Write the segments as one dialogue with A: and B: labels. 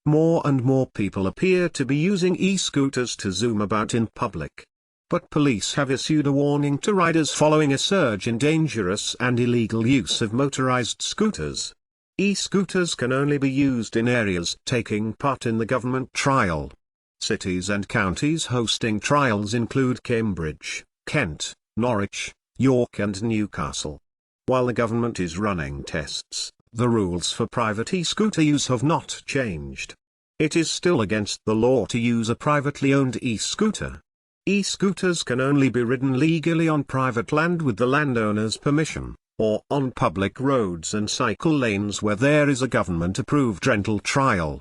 A: More and more people appear to be using e-scooters to zoom about in public. But police have issued a warning to riders following a surge in dangerous and illegal use of motorized scooters. E-scooters can only be used in areas taking part in the government trial. Cities and counties hosting trials include Cambridge, Kent, Norwich, York and Newcastle. While the government is running tests, the rules for private e-scooter use have not changed. It is still against the law to use a privately owned e-scooter. E-scooters can only be ridden legally on private land with the landowner's permission, or on public roads and cycle lanes where there is a government-approved rental trial.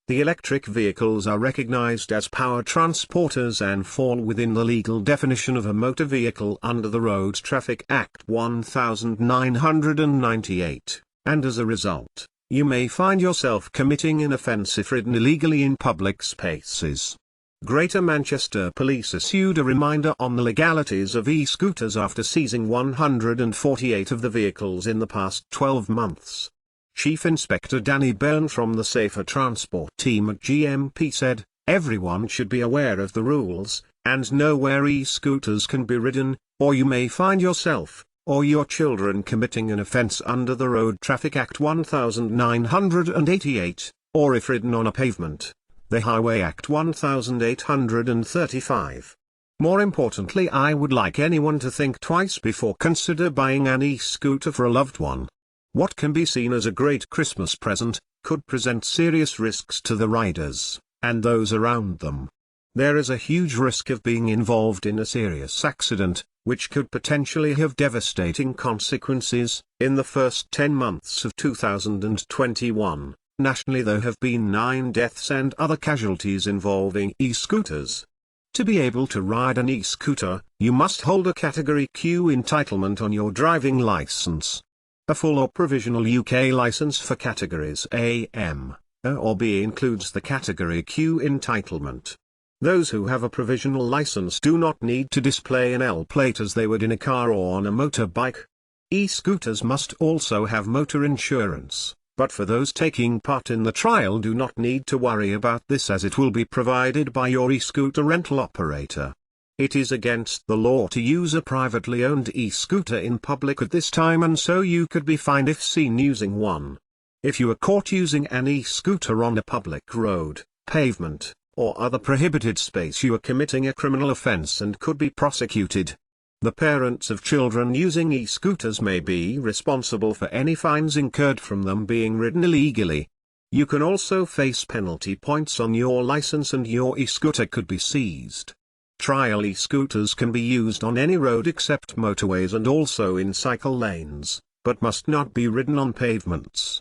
A: The electric vehicles are recognized as power transporters and fall within the legal definition of a motor vehicle under the Road Traffic Act 1998, and as a result, you may find yourself committing an offence if ridden illegally in public spaces. Greater Manchester Police issued a reminder on the legalities of e-scooters after seizing 148 of the vehicles in the past 12 months. Chief Inspector Danny Byrne from the Safer Transport team at GMP said, "Everyone should be aware of the rules, and know where e-scooters can be ridden, or you may find yourself, or your children committing an offence under the Road Traffic Act 1988, or if ridden on a pavement, the Highway Act 1835. More importantly, I would like anyone to think twice before consider buying an e-scooter for a loved one. What can be seen as a great Christmas present, could present serious risks to the riders, and those around them. There is a huge risk of being involved in a serious accident, which could potentially have devastating consequences. In the first 10 months of 2021, nationally there have been 9 deaths and other casualties involving e-scooters. To be able to ride an e-scooter, you must hold a Category Q entitlement on your driving license. A full or provisional UK license for categories A, M, or B includes the Category Q entitlement. Those who have a provisional license do not need to display an L plate as they would in a car or on a motorbike. E-scooters must also have motor insurance, but for those taking part in the trial do not need to worry about this as it will be provided by your e-scooter rental operator. It is against the law to use a privately owned e-scooter in public at this time, and so you could be fined if seen using one. If you are caught using an e-scooter on a public road, pavement, or other prohibited space, you are committing a criminal offense and could be prosecuted. The parents of children using e-scooters may be responsible for any fines incurred from them being ridden illegally. You can also face penalty points on your license and your e-scooter could be seized. Trial e-scooters can be used on any road except motorways and also in cycle lanes, but must not be ridden on pavements.